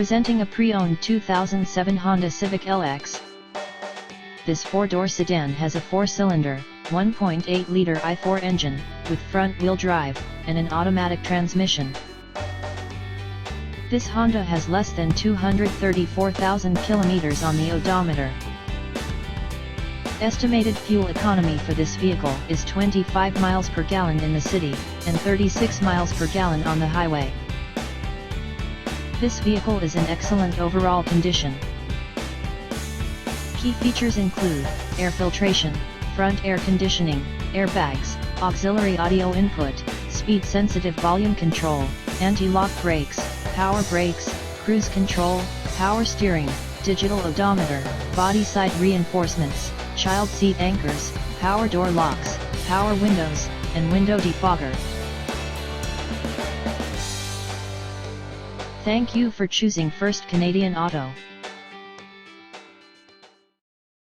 Presenting a pre-owned 2007 Honda Civic LX. This four-door sedan has a four-cylinder, 1.8-liter i4 engine, with front-wheel drive, and an automatic transmission. This Honda has less than 234,000 kilometers on the odometer. Estimated fuel economy for this vehicle is 25 miles per gallon in the city, and 36 miles per gallon on the highway. This vehicle is in excellent overall condition. Key features include air filtration, front air conditioning, airbags, auxiliary audio input, speed-sensitive volume control, anti-lock brakes, power brakes, cruise control, power steering, digital odometer, body side reinforcements, child seat anchors, power door locks, power windows, and window defogger. Thank you for choosing First Canadian Auto.